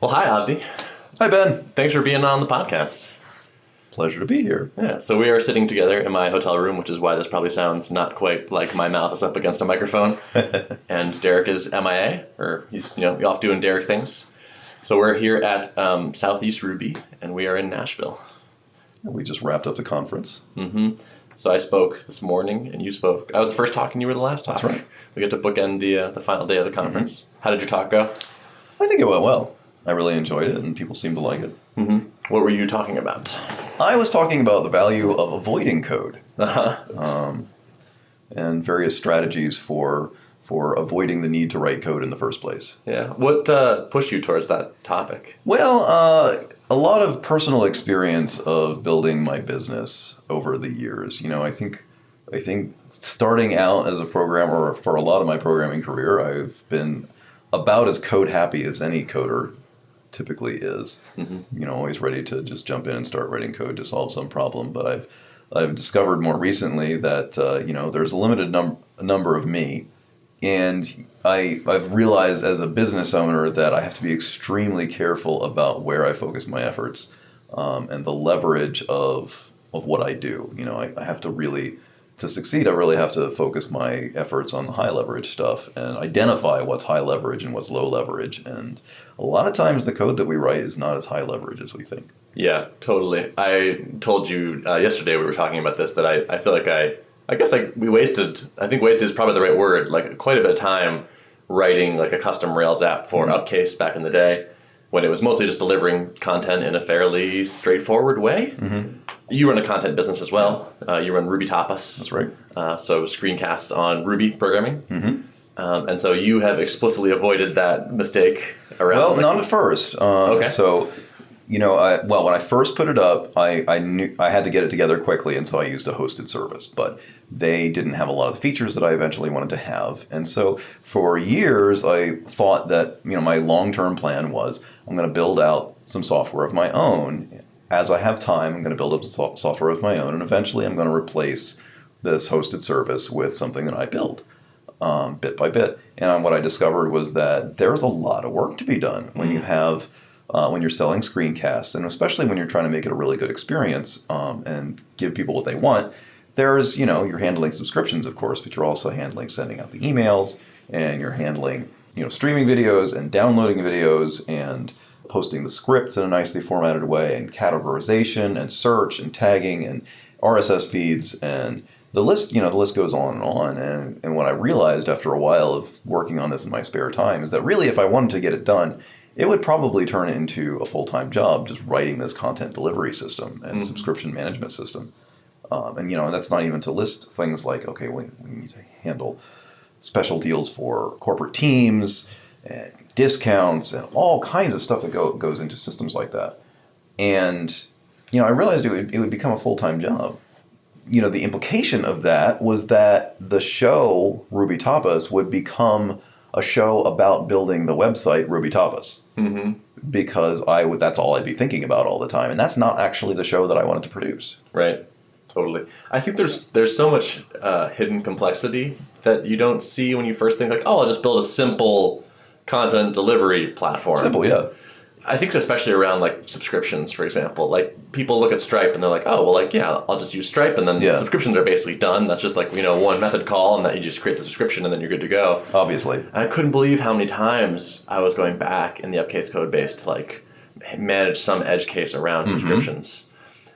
Well, hi, Avdi. Hi, Ben. Thanks for being on the podcast. Pleasure to be here. Yeah, so we are sitting together in my hotel room, which is why this probably sounds not quite like my mouth is up against a microphone. And Derek is MIA, or he's off doing Derek things. So we're here at Southeast Ruby, and we are in Nashville. We just wrapped up the conference. Mm-hmm. So I spoke this morning, and you spoke. I was the first talk, and you were the last talk. That's right. We get to bookend the final day of the conference. Mm-hmm. How did your talk go? I think it went well. I really enjoyed it, and people seemed to like it. Mm-hmm. What were you talking about? I was talking about the value of avoiding code, and various strategies for avoiding the need to write code in the first place. Yeah. What pushed you towards that topic? Well, a lot of personal experience of building my business over the years. I think starting out as a programmer, or for a lot of my programming career, I've been about as code happy as any coder typically is. Mm-hmm. Always ready to just jump in and start writing code to solve some problem. But I've discovered more recently that there's a limited number of me, and I've realized as a business owner that I have to be extremely careful about where I focus my efforts, and the leverage of what I do. I have to really, to succeed, I really have to focus my efforts on the high leverage stuff and identify what's high leverage and what's low leverage. And a lot of times the code that we write is not as high leverage as we think. Yeah, totally. I told you yesterday we were talking about this, that I feel like we wasted, I think wasted is probably the right word, like quite a bit of time writing like a custom Rails app for Upcase back in the day, when it was mostly just delivering content in a fairly straightforward way. Mm-hmm. You run a content business as well. You run RubyTapas. That's right. So screencasts on Ruby programming. Mm-hmm. And so you have explicitly avoided that mistake around. Well, not at first. Okay. So, when I first put it up, I knew I had to get it together quickly, and so I used a hosted service. But they didn't have a lot of the features that I eventually wanted to have. And so for years, I thought that, my long-term plan was I'm going to build out some software of my own. As I have time, I'm going to build up software of my own, and eventually I'm going to replace this hosted service with something that I build bit by bit. And what I discovered was that there's a lot of work to be done when you have when you're selling screencasts, and especially when you're trying to make it a really good experience and give people what they want. There's, you're handling subscriptions, of course, but you're also handling sending out the emails, and you're handling, streaming videos and downloading videos and posting the scripts in a nicely formatted way, and categorization and search and tagging and RSS feeds, and the list goes on and on. And what I realized after a while of working on this in my spare time is that really, if I wanted to get it done, it would probably turn into a full-time job, just writing this content delivery system and subscription management system. And that's not even to list things like, okay, we need to handle special deals for corporate teams and discounts and all kinds of stuff that goes into systems like that. And, I realized it would become a full-time job. The implication of that was that the show, RubyTapas, would become a show about building the website RubyTapas. Mm-hmm. Because that's all I'd be thinking about all the time. And that's not actually the show that I wanted to produce. Right. Totally. I think there's so much hidden complexity that you don't see when you first think like, I'll just build a simple content delivery platform. Simple, yeah. I think especially around like subscriptions, for example, like people look at Stripe and they're like, oh, well, like, yeah, I'll just use Stripe, and then subscriptions are basically done. That's just like, one method call, and that you just create the subscription and then you're good to go. Obviously. And I couldn't believe how many times I was going back in the Upcase code base to like manage some edge case around subscriptions.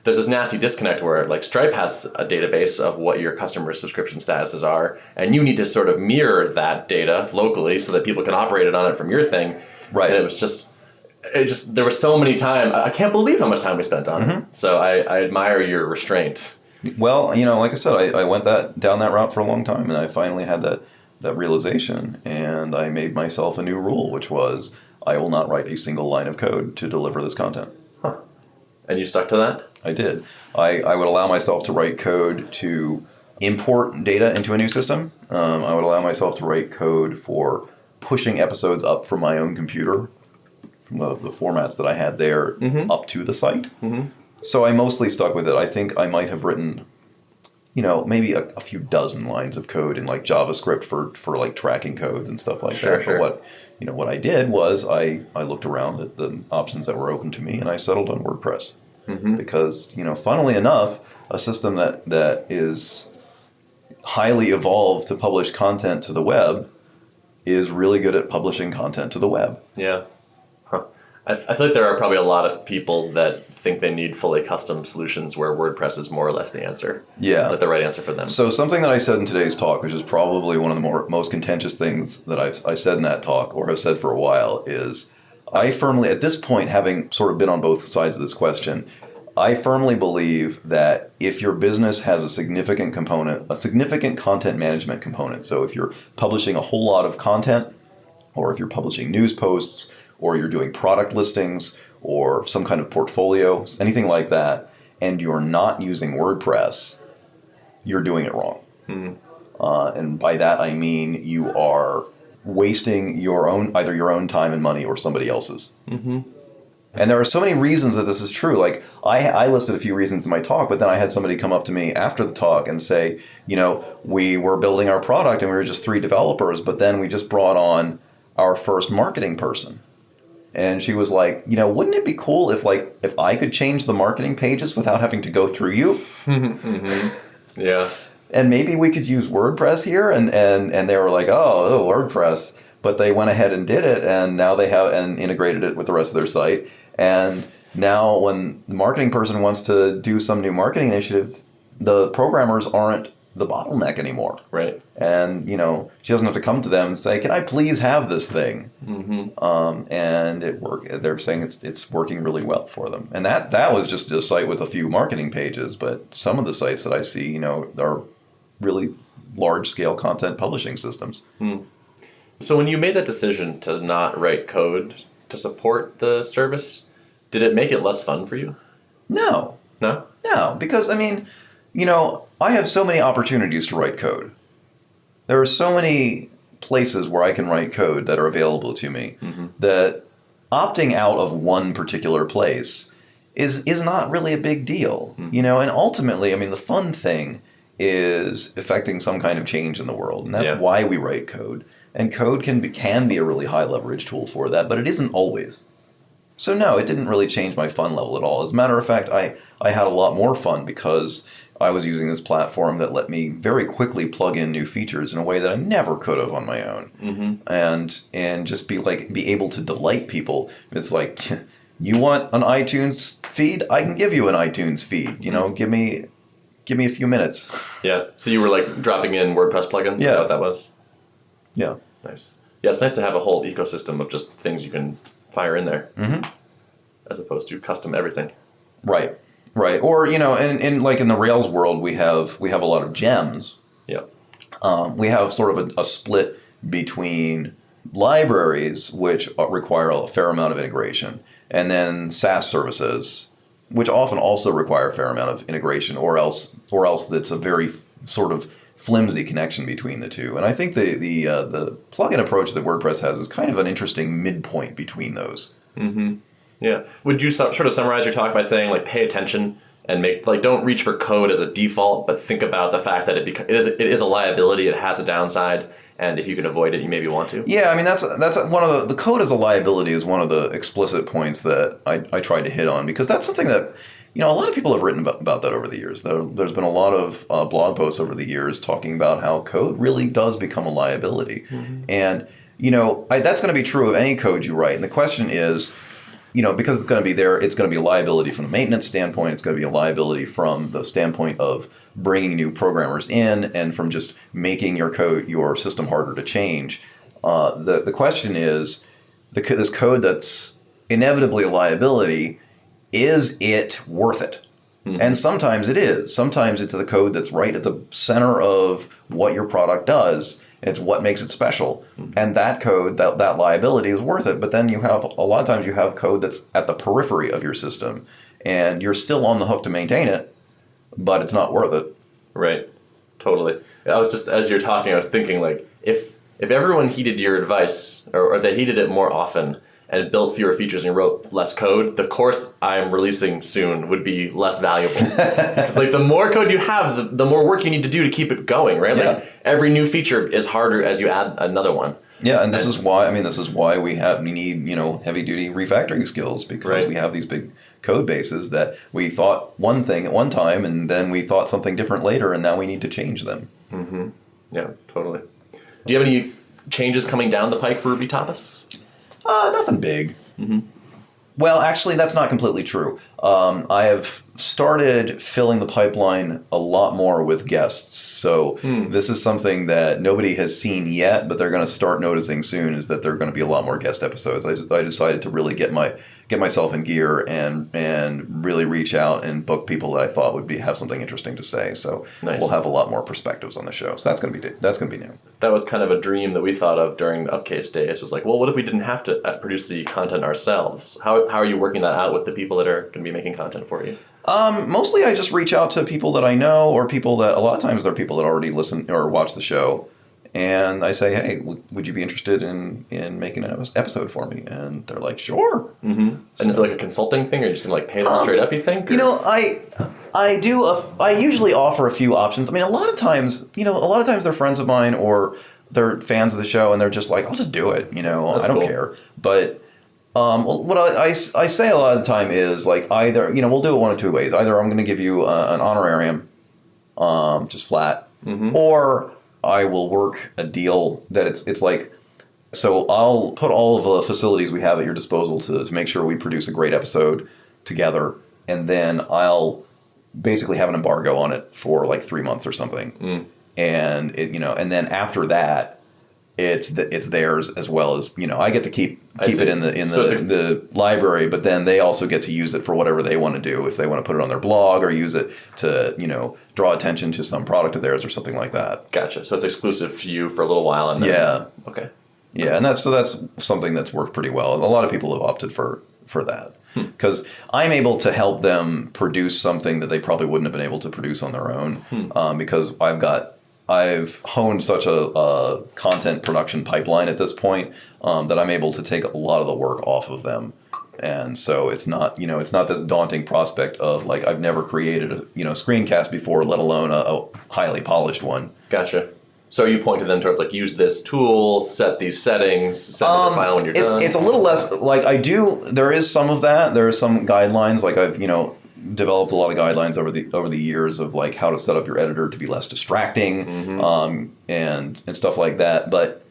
There's this nasty disconnect where like Stripe has a database of what your customer's subscription statuses are, and you need to sort of mirror that data locally so that people can operate it on it from your thing. Right. And there were so many times, I can't believe how much time we spent on it. So I admire your restraint. Well, like I said, I went down that route for a long time, and I finally had that realization, and I made myself a new rule, which was I will not write a single line of code to deliver this content. Huh. And you stuck to that? I did. I would allow myself to write code to import data into a new system. I would allow myself to write code for pushing episodes up from my own computer, from the formats that I had there, up to the site. Mm-hmm. So I mostly stuck with it. I think I might have written maybe a few dozen lines of code in like JavaScript for like tracking codes and stuff like Sure, that. sure. But what I did was I looked around at the options that were open to me and I settled on WordPress. Because, funnily enough, a system that is highly evolved to publish content to the web is really good at publishing content to the web. Yeah. Huh. I feel like there are probably a lot of people that think they need fully custom solutions where WordPress is more or less the answer. Yeah. Like the right answer for them. So something that I said in today's talk, which is probably one of the most contentious things that I said in that talk, or have said for a while, is I firmly, at this point, having sort of been on both sides of this question, I firmly believe that if your business has a significant content management component, so if you're publishing a whole lot of content, or if you're publishing news posts, or you're doing product listings, or some kind of portfolio, anything like that, and you're not using WordPress, you're doing it wrong. And by that I mean you are wasting either your own time and money or somebody else's. And there are so many reasons that this is true. Like I listed a few reasons in my talk, but then I had somebody come up to me after the talk and say, we were building our product and we were just 3 developers, but then we just brought on our first marketing person. And she was like, wouldn't it be cool if I could change the marketing pages without having to go through you? Yeah. And maybe we could use WordPress here. And they were like, oh, WordPress. But they went ahead and did it. And now they have and integrated it with the rest of their site. And now when the marketing person wants to do some new marketing initiative, the programmers aren't the bottleneck anymore. Right. And, she doesn't have to come to them and say, can I please have this thing? And they're saying it's working really well for them. And that was just a site with a few marketing pages. But some of the sites that I see, are really large-scale content publishing systems. So when you made that decision to not write code to support the service, did it make it less fun for you? No. No? No, because, I have so many opportunities to write code. There are so many places where I can write code that are available to me that opting out of one particular place is not really a big deal. And ultimately, the fun thing is effecting some kind of change in the world. And that's why we write code. And code can be a really high leverage tool for that, but it isn't always. So no, it didn't really change my fun level at all. As a matter of fact, I had a lot more fun because I was using this platform that let me very quickly plug in new features in a way that I never could have on my own. And just be able to delight people. It's like, you want an iTunes feed? I can give you an iTunes feed. Give me a few minutes. Yeah. So you were dropping in WordPress plugins? Yeah. Is that what that was? Yeah. Nice. Yeah, it's nice to have a whole ecosystem of just things you can fire in there, as opposed to custom everything. Right. Or in the Rails world, we have a lot of gems. Yeah. We have sort of a split between libraries, which require a fair amount of integration, and then SaaS services, which often also require a fair amount of integration, or else it's a very sort of flimsy connection between the two. And I think the plugin approach that WordPress has is kind of an interesting midpoint between those. Yeah. Would you sort of summarize your talk by saying pay attention and don't reach for code as a default, but think about the fact that it is a liability, it has a downside, and if you can avoid it, you maybe want to? Yeah, that's one of the code as a liability is one of the explicit points that I tried to hit on, because that's something that a lot of people have written about that over the years. There's been a lot of blog posts over the years talking about how code really does become a liability. And, that's going to be true of any code you write. And the question is, because it's going to be there, it's going to be a liability from a maintenance standpoint. It's going to be a liability from the standpoint of bringing new programmers in and from just making your system harder to change. The question is, this code that's inevitably a liability, is it worth it? And sometimes it is. Sometimes it's the code that's right at the center of what your product does. It's what makes it special. And that code, that liability is worth it. But then a lot of times you have code that's at the periphery of your system, and you're still on the hook to maintain it, but it's not worth it. Right. Totally. I was just, as you're talking, I was thinking if everyone heeded your advice, or they heeded it more often, and built fewer features and wrote less code, the course I'm releasing soon would be less valuable. Because like the more code you have, the more work you need to do to keep it going, right? Yeah. Like every new feature is harder as you add another one. Yeah, and this is why we need heavy duty refactoring skills, because we have these big code bases that we thought one thing at one time and then we thought something different later, and now we need to change them. Mm-hmm. Yeah, totally. Do you have any changes coming down the pike for RubyTapas? Nothing big. Mm-hmm. Well, actually, that's not completely true. I have started filling the pipeline a lot more with guests. So this is something that nobody has seen yet, but they're going to start noticing soon, is that there are going to be a lot more guest episodes. I decided to really get myself in gear and really reach out and book people that I thought would have something interesting to say. So We'll have a lot more perspectives on the show. So that's going to be new. That was kind of a dream that we thought of during the Upcase days. It was like, well, what if we didn't have to produce the content ourselves? How are you working that out with the people that are going to be making content for you? Mostly I just reach out to people that I know, or people that, a lot of times they're people that already listen or watch the show. And I say, hey, would you be interested in making an episode for me? And they're like, sure. Mm-hmm. And is it like a consulting thing, or are you just going to pay them straight up, you think? Or? I usually offer a few options. I mean, a lot of times they're friends of mine or they're fans of the show, and they're just like, I'll just do it. That's I don't care. But what I say a lot of the time is, like, either, we'll do it one of two ways. Either I'm going to give you an honorarium, just flat, or I will work a deal that it's like, so I'll put all of the facilities we have at your disposal to make sure we produce a great episode together, and then I'll basically have an embargo on it for like 3 months or something, and and then after that, it's theirs, as well as I get to keep it in the library, but then they also get to use it for whatever they want to do. If they want to put it on their blog or use it to draw attention to some product of theirs or something like that. Gotcha. So it's exclusive to you for a little while, and then, okay. Yeah, and that's something that's worked pretty well. A lot of people have opted for that, because I'm able to help them produce something that they probably wouldn't have been able to produce on their own, because I've honed such a content production pipeline at this point, that I'm able to take a lot of the work off of them. And so it's not this daunting prospect of, like, I've never created a screencast before, let alone a highly polished one. Gotcha. So you pointed them towards, like, use this tool, set these settings, send them the file when you're done? It's a little less, like, there is some of that. There are some guidelines, like I've, developed a lot of guidelines over the years of, like, how to set up your editor to be less distracting, and stuff like that. But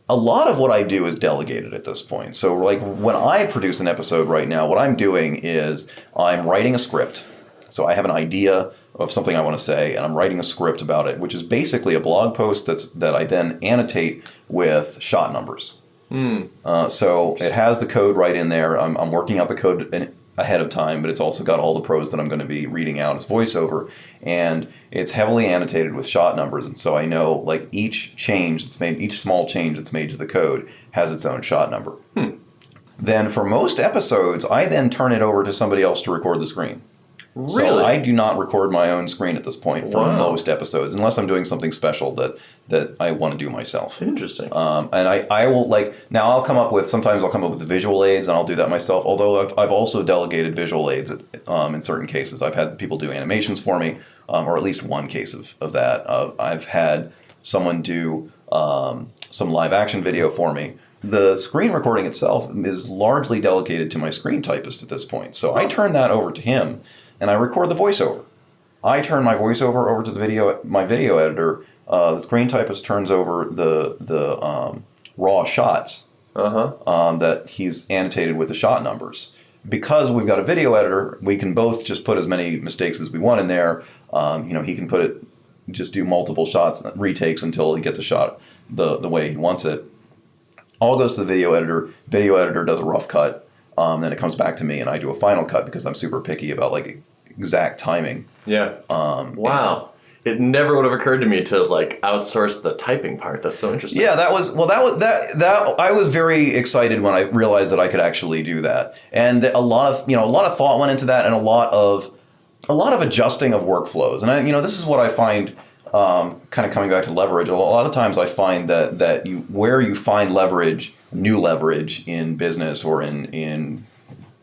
a lot of what I do is delegated at this point. So, like, when I produce an episode right now, what I'm doing is I'm writing a script. So I have an idea of something I want to say, and I'm writing a script about it, which is basically a blog post that I then annotate with shot numbers. So it has the code right in there. I'm working out the code ahead of time, but it's also got all the prose that I'm going to be reading out as voiceover, and it's heavily annotated with shot numbers, and so I know, like, each small change that's made to the code has its own shot number. Then for most episodes, I then turn it over to somebody else to record the screen. Really? So I do not record my own screen at this point for most episodes, unless I'm doing something special that I want to do myself. Interesting. And I will, like, now sometimes I'll come up with the visual aids, and I'll do that myself, although I've also delegated visual aids in certain cases. I've had people do animations for me, or at least one case of that. I've had someone do some live action video for me. The screen recording itself is largely delegated to my screen typist at this point. So I turn that over to him, and I record the voiceover. I turn my voiceover over to my video editor. The screen typist turns over the raw shots that he's annotated with the shot numbers. Because we've got a video editor, we can both just put as many mistakes as we want in there. He can just do multiple shots, retakes until he gets a shot the way he wants it. All goes to the video editor. Video editor does a rough cut. Then it comes back to me, and I do a final cut because I'm super picky about, like, exact timing. Yeah. Wow. It never would have occurred to me to, like, outsource the typing part. That's so interesting. Yeah, I was very excited when I realized that I could actually do that. And a lot of thought went into that, and a lot of adjusting of workflows. And this is what I find kind of coming back to leverage, a lot of times I find that where you find leverage, new leverage in business or in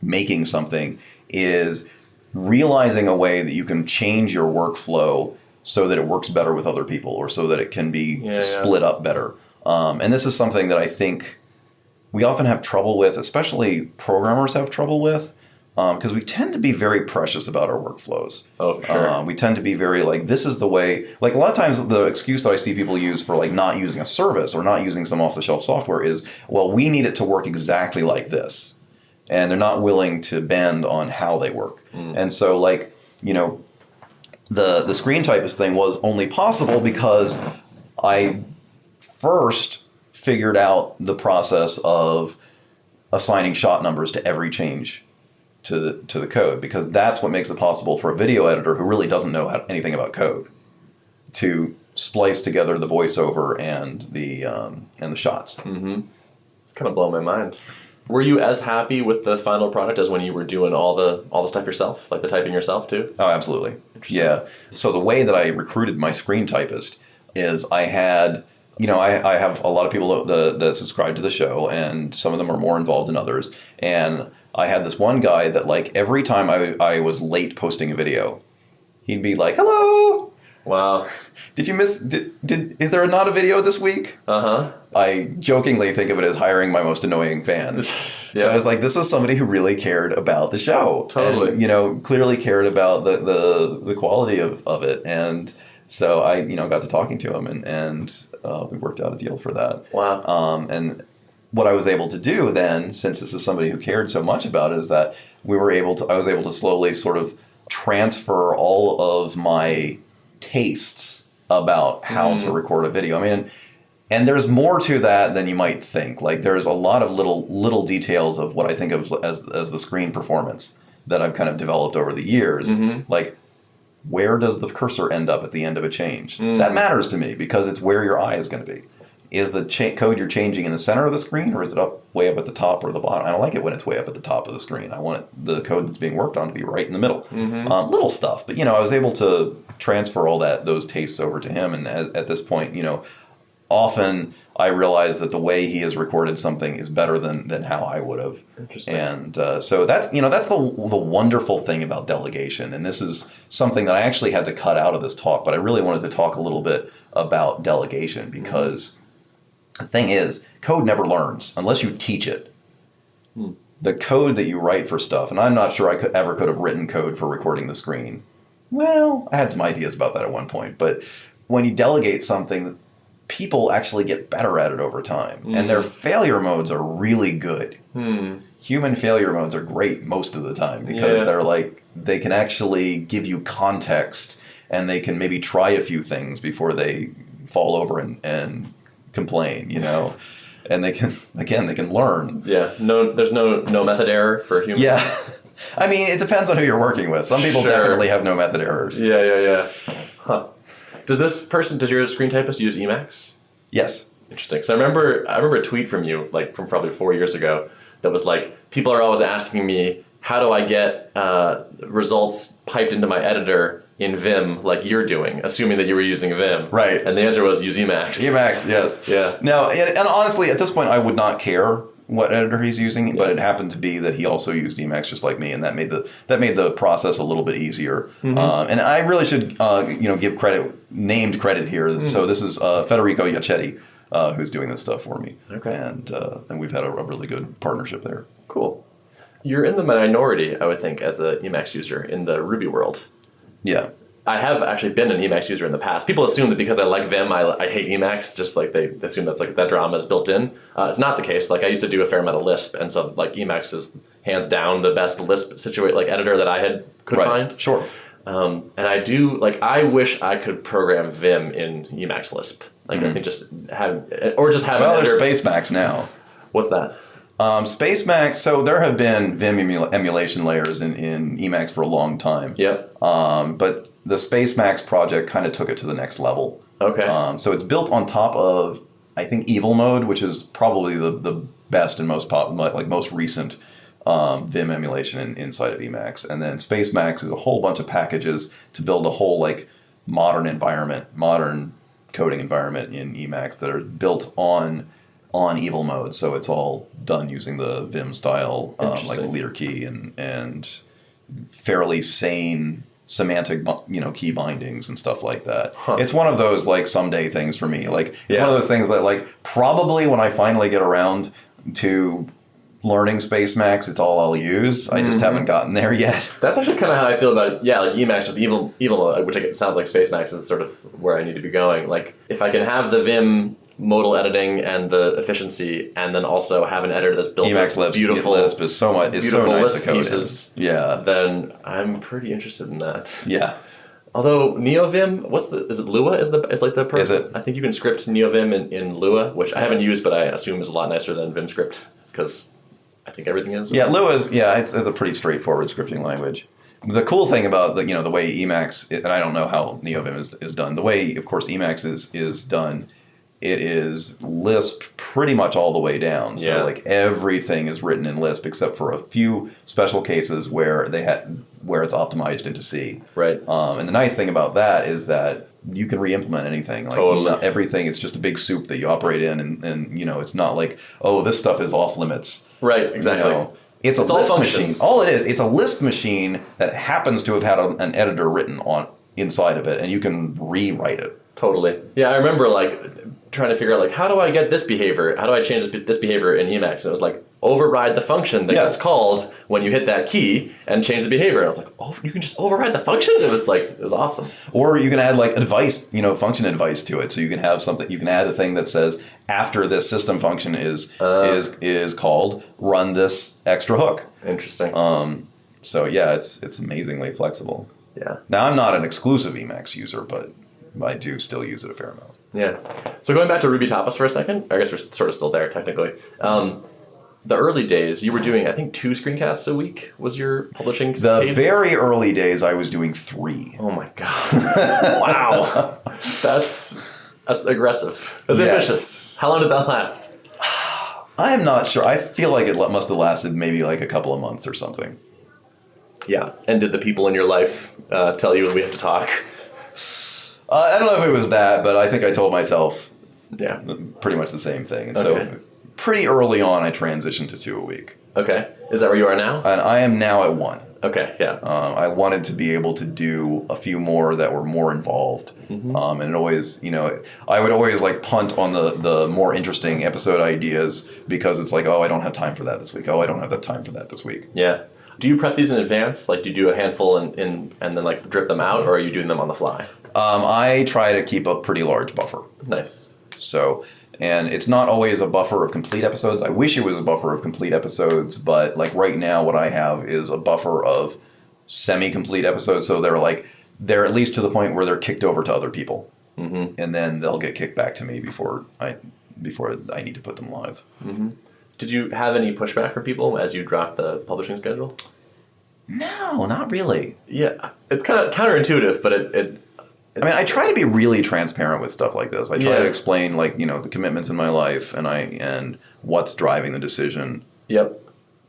making something, is realizing a way that you can change your workflow so that it works better with other people, or so that it can be split up better. And this is something that I think we often have trouble with, especially programmers have trouble with, because we tend to be very precious about our workflows. Oh, for sure. We tend to be very this is the way, a lot of times the excuse that I see people use for not using a service or not using some off-the-shelf software is, well, we need it to work exactly like this. And they're not willing to bend on how they work. And so the screen typist thing was only possible because I first figured out the process of assigning shot numbers to every change to the code, because that's what makes it possible for a video editor who really doesn't know anything about code to splice together the voiceover and the shots. Mm-hmm. It's kind of blowing my mind. Were you as happy with the final product as when you were doing all the stuff yourself, like the typing yourself too? Oh, absolutely. Yeah. So the way that I recruited my screen typist is I had, I have a lot of people that subscribe to the show, and some of them are more involved than others. And I had this one guy that every time I was late posting a video, he'd be like, "Hello." Wow. Did you miss? Is there not a video this week? Uh-huh. I jokingly think of it as hiring my most annoying fan. So I was like, this is somebody who really cared about the show. Totally. And, clearly cared about the quality of it. And so I, got to talking to him, and we worked out a deal for that. Wow. And what I was able to do then, since this is somebody who cared so much about it, is that I was able to slowly sort of transfer all of my tastes about how to record a video. I mean, and there's more to that than you might think. There's a lot of little details of what I think of as the screen performance that I've kind of developed over the years. Mm-hmm. Where does the cursor end up at the end of a change? That matters to me, because it's where your eye is going to be. Is the code you're changing in the center of the screen, or is it way up at the top or the bottom? I don't like it when it's way up at the top of the screen. I want the code that's being worked on to be right in the middle. Mm-hmm. Little stuff, but I was able to transfer all those tastes over to him, and at this point, often I realize that the way he has recorded something is better than how I would have. Interesting. And so that's the wonderful thing about delegation, and this is something that I actually had to cut out of this talk, but I really wanted to talk a little bit about delegation, because the thing is, code never learns unless you teach it. The code that you write for stuff, and I'm not sure I could have written code for recording the screen. Well, I had some ideas about that at one point, but when you delegate something, people actually get better at it over time, and their failure modes are really good. Human failure modes are great most of the time, because they can actually give you context, and they can maybe try a few things before they fall over and complain, and they can learn. Yeah. No, there's no method error for humans. Yeah. I mean, it depends on who you're working with. Some people definitely have no method errors. Yeah. Huh. Does your screen typist use Emacs? Yes. Interesting. So I remember a tweet from you, from probably 4 years ago, that was people are always asking me, how do I get results piped into my editor in Vim like you're doing, assuming that you were using Vim. Right. And the answer was use Emacs. Emacs, yes. Yeah. Now, and honestly, at this point, I would not care what editor he's using, but it happened to be that he also used Emacs just like me, and that made the process a little bit easier. And I really should give named credit here. So this is Federico Iacchetti, who's doing this stuff for me. Okay. And we've had a really good partnership there. Cool. You're in the minority, I would think, as a Emacs user in the Ruby world. Yeah. I have actually been an Emacs user in the past. People assume that because I like Vim, I hate Emacs, just they assume that's that drama is built in. It's not the case. I used to do a fair amount of Lisp, and so Emacs is hands down the best Lisp editor that I could find. Sure. And I do, I wish I could program Vim in Emacs Lisp. I can just have an editor. There's Spacemacs now. What's that? Spacemacs, so there have been Vim emulation layers in Emacs for a long time. Yep. But the Spacemacs project kind of took it to the next level. Okay. So it's built on top of, I think, Evil Mode, which is probably the best and most recent Vim emulation inside of Emacs. And then Spacemacs is a whole bunch of packages to build a whole modern coding environment in Emacs that are built on evil mode. So it's all done using the Vim style, like leader key and fairly sane semantic, key bindings and stuff like that. It's one of those like someday things for me. Like it's one of those things that like probably when I finally get around to learning Spacemacs, it's all I'll use. I just haven't gotten there yet. That's actually kind of how I feel about it. Yeah, like Emacs with evil mode, which sounds like Spacemacs is sort of where I need to be going. Like if I can have the Vim modal editing and the efficiency, and then also have an editor that's built Emacs with beautiful Lisp is so much. It's so nice to code pieces. Then I'm pretty interested in that. Yeah. Although NeoVim, is it Lua? Is like the person? Is it? I think you can script NeoVim in Lua, which I haven't used, but I assume is a lot nicer than VimScript because I think everything is. Yeah, Lua is. Yeah, it's a pretty straightforward scripting language. The cool thing about the way Emacs, and I don't know how NeoVim is done. The way, of course, Emacs is done. It is Lisp pretty much all the way down. So like everything is written in Lisp except for a few special cases where it's optimized into C. Right. And the nice thing about that is that you can re-implement anything. Like totally. Everything, it's just a big soup that you operate in, and it's not like, oh, this stuff is off limits. Right. Exactly. It's a Lisp machine. All it is, it's a Lisp machine that happens to have had an editor written on inside of it, and you can rewrite it. Totally. Yeah, I remember trying to figure out how do I get this behavior? How do I change this behavior in Emacs? And it was like override the function that gets called when you hit that key and change the behavior. And I was like, oh, you can just override the function? It was awesome. Or you can add advice, function advice to it. So you can have something. You can add a thing that says after this system function is called, run this extra hook. Interesting. So yeah, it's amazingly flexible. Yeah. Now I'm not an exclusive Emacs user, but I do still use it a fair amount. Yeah. So going back to RubyTapas for a second, I guess we're sort of still there technically. The early days, you were doing, I think, 2 screencasts a week was your publishing cadence? Very early days, I was doing 3. Oh my God. Wow. That's aggressive. That's ambitious. How long did that last? I am not sure. I feel like it must have lasted maybe a couple of months or something. Yeah. And did the people in your life tell you when we have to talk? I don't know if it was that, but I think I told myself pretty much the same thing. And so pretty early on, I transitioned to 2 a week. Okay. Is that where you are now? And I am now at 1. Okay, yeah. I wanted to be able to do a few more that were more involved. And it always, I would always punt on the more interesting episode ideas because it's oh, I don't have time for that this week. Oh, I don't have that time for that this week. Yeah. Do you prep these in advance? Do you do a handful and then drip them out, or are you doing them on the fly? I try to keep a pretty large buffer. Nice. So, and it's not always a buffer of complete episodes. I wish it was a buffer of complete episodes, but right now what I have is a buffer of semi-complete episodes. So they're at least to the point where they're kicked over to other people. And then they'll get kicked back to me before I need to put them live. Did you have any pushback from people as you dropped the publishing schedule? No, not really. Yeah, it's kind of counterintuitive, but I try to be really transparent with stuff like this. I try to explain, the commitments in my life and what's driving the decision. Yep.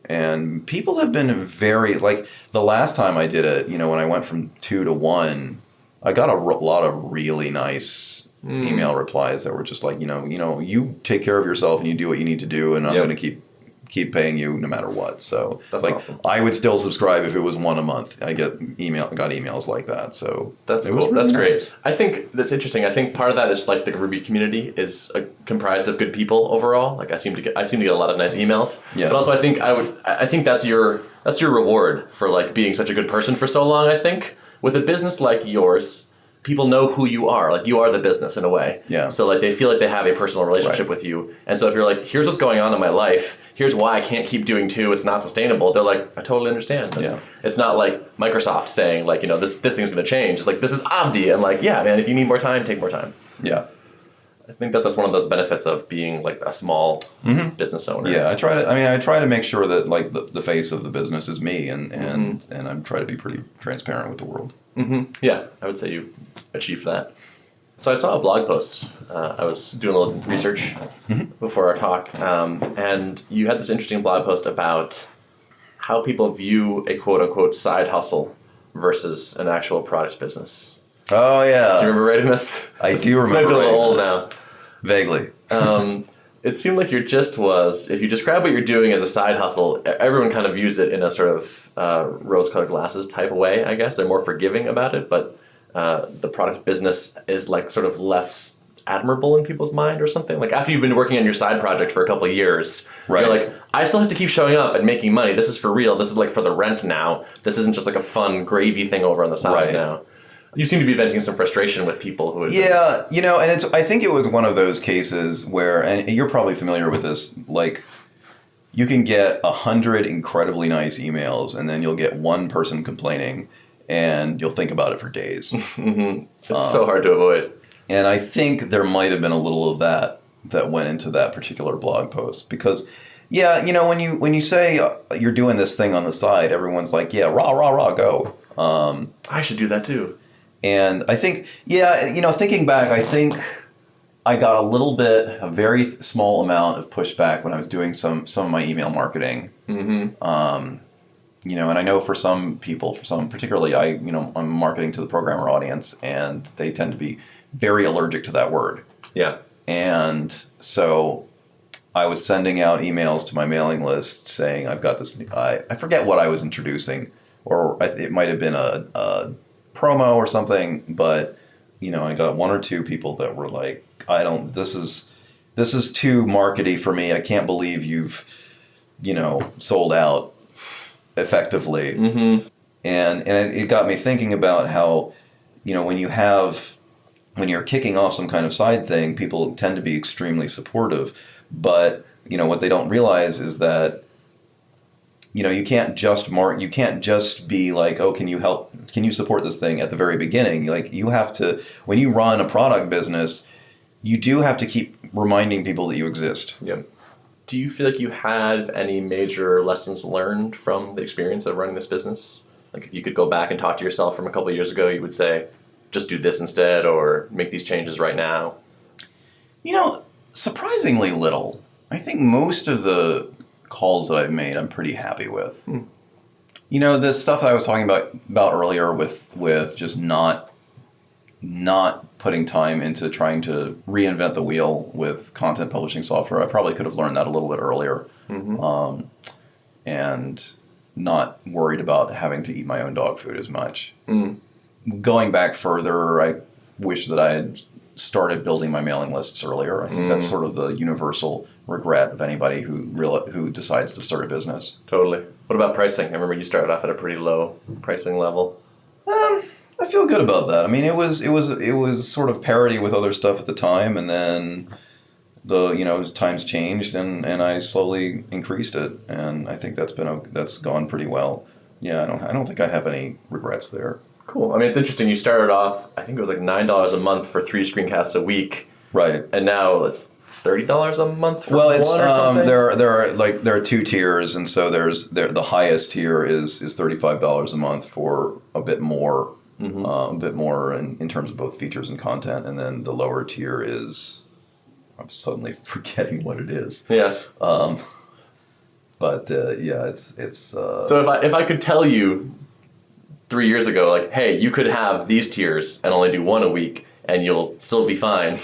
And people have been very, the last time I did it, when I went from 2 to 1, I got a lot of really nice email replies that were just you take care of yourself and you do what you need to do, and I'm going to keep paying you no matter what. So that's awesome. I would still subscribe if it was 1 a month. I got emails like that. So that's cool. Really that's great. Nice. I think that's interesting. I think part of that is the Ruby community is comprised of good people overall. I seem to get a lot of nice emails. Yeah. But also I think that's your reward for being such a good person for so long. I think with a business like yours, people know who you are. You are the business in a way. Yeah. So they feel they have a personal relationship with you. And so if you're here's what's going on in my life, here's why I can't keep doing 2, it's not sustainable. They're I totally understand. It's not Microsoft saying this thing's going to change. It's this is Avdi. And yeah, man, if you need more time, take more time. Yeah. I think that's one of those benefits of being a small business owner. Yeah, I try to make sure that the face of the business is me, and I try to be pretty transparent with the world. Yeah, I would say you achieved that. So I saw a blog post. I was doing a little research before our talk, and you had this interesting blog post about how people view a quote-unquote side hustle versus an actual product business. Oh yeah. Do you remember writing this? I do This might remember be a little writing old that. now. Vaguely. It seemed like your gist was, if you describe what you're doing as a side hustle, everyone kind of views it in a sort of rose-colored glasses type of way, I guess. They're more forgiving about it, but the product business is like sort of less admirable in people's mind or something. Like after you've been working on your side project for a couple of years, Right. you're like, I still have to keep showing up and making money. This is for real. This is like for the rent now. This isn't just like a fun gravy thing over on the side Right. now. You seem to be venting some frustration with people who... Yeah, and I think it was one of those cases where, and you're probably familiar with this, like, you can get 100 incredibly nice emails, and then you'll get one person complaining, and you'll think about it for days. It's so hard to avoid. And I think there might have been a little of that went into that particular blog post, because, yeah, when you say you're doing this thing on the side, everyone's like, yeah, rah, rah, rah, go. I should do that too. And I think, thinking back, I think I got a very small amount of pushback when I was doing some of my email marketing. Mm-hmm. And I know for some people, particularly I'm marketing to the programmer audience, and they tend to be very allergic to that word. Yeah. And so I was sending out emails to my mailing list saying, I've got this, I forget what I was introducing, or it might have been a promo or something, but I got one or two people that were like, this is too markety for me. I can't believe you've sold out effectively. Mm-hmm. And it got me thinking about how when you're kicking off some kind of side thing, people tend to be extremely supportive, but what they don't realize is that you can't just be like, oh, can you support this thing at the very beginning? Like, you have to, when you run a product business, you do have to keep reminding people that you exist. Yeah. Do you feel like you had any major lessons learned from the experience of running this business? Like, if you could go back and talk to yourself from a couple of years ago, you would say, just do this instead, or make these changes right now? Surprisingly little. I think most of the calls that I've made, I'm pretty happy with. The stuff that I was talking about earlier with just not putting time into trying to reinvent the wheel with content publishing software. I probably could have learned that a little bit earlier. Mm-hmm. And not worried about having to eat my own dog food as much. Going back further, I wish that I had started building my mailing lists earlier. I think that's sort of the universal regret of anybody who decides to start a business. Totally. What about pricing? I remember you started off at a pretty low pricing level. I feel good about that. I mean, it was sort of parity with other stuff at the time, and then times changed, and I slowly increased it, and I think that's gone pretty well. Yeah, I don't think I have any regrets there. Cool. I mean, it's interesting. You started off, I think it was like $9 a month for 3 screencasts a week. Right. And now it's $30 a month for one or something? There are two tiers, and so the highest tier is $35 a month for a bit more, in terms of both features and content, and then the lower tier is, I'm suddenly forgetting what it is. Yeah. It's. So if I could tell you 3 years ago, like, hey, you could have these tiers and only do one a week, and you'll still be fine.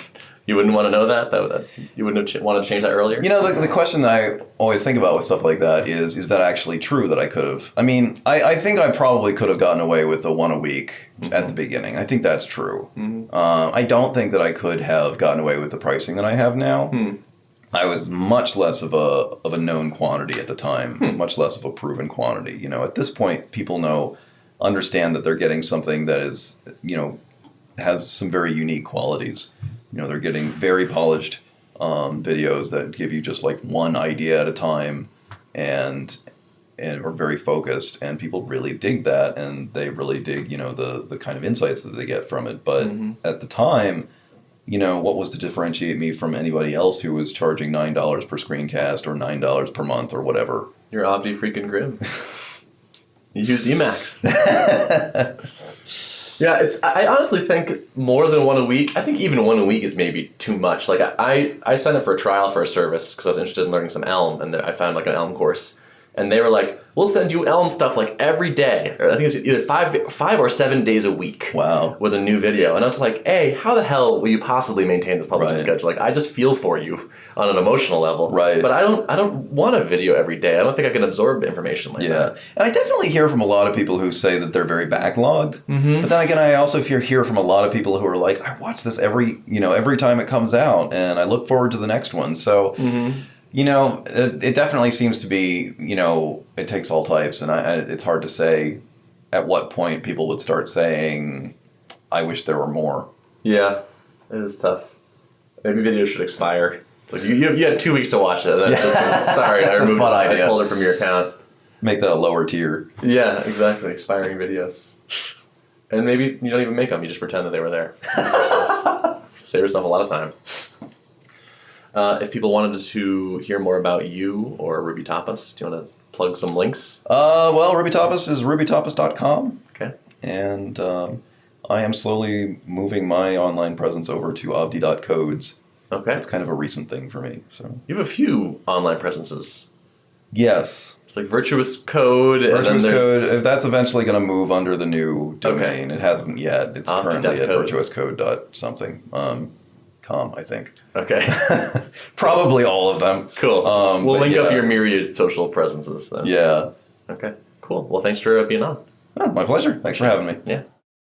You wouldn't want to know that? You wouldn't have want to change that earlier? The question that I always think about with stuff like that is that actually true that I could have? I mean, I think I probably could have gotten away with the one a week at the beginning. I think that's true. I don't think that I could have gotten away with the pricing that I have now. I was much less of a known quantity at the time, much less of a proven quantity. At this point, people understand that they're getting something that is, has some very unique qualities. They're getting very polished videos that give you just like one idea at a time and are very focused, and people really dig that, and they really dig, the kind of insights that they get from it. But at the time, what was to differentiate me from anybody else who was charging $9 per screencast or $9 per month or whatever? You're Avdi freaking Grimm. You use Emacs. Yeah, I honestly think more than one a week. I think even one a week is maybe too much. Like I signed up for a trial for a service because I was interested in learning some Elm, and I found like an Elm course, and they were like, we'll send you Elm stuff like every day. Or I think it was either 5 or 7 days a week. Wow. Was a new video. And I was like, hey, how the hell will you possibly maintain this publishing Right. schedule? Like, I just feel for you on an emotional level. Right. But I don't want a video every day. I don't think I can absorb information like Yeah. that. And I definitely hear from a lot of people who say that they're very backlogged. Mm-hmm. But then again, I also hear from a lot of people who are like, I watch this every time it comes out, and I look forward to the next one. So, it definitely seems to be, it takes all types, and it's hard to say at what point people would start saying, I wish there were more. Yeah, it is tough. Maybe videos should expire. It's like you had 2 weeks to watch it. And then sorry, I removed it. I pulled it from your account. Make that a lower tier. Yeah, exactly. Expiring videos. And maybe you don't even make them. You just pretend that they were there. Save yourself a lot of time. If people wanted to hear more about you or RubyTapas, do you want to plug some links? Well, RubyTapas is rubytapas.com. Okay. And I am slowly moving my online presence over to avdi.codes. Okay. It's kind of a recent thing for me. So You have a few online presences. yes. It's like Virtuous Code. Virtuous and then Code, that's eventually going to move under the new domain. Okay. It hasn't yet. It's Avdi.codes. currently at virtuouscode.something. Com, I think. Okay. Probably all of them. Cool. We'll but link up yeah. your myriad social presences then. Yeah. Okay. Cool. Well, thanks for being on. Oh, my pleasure. Thanks for having me. Yeah.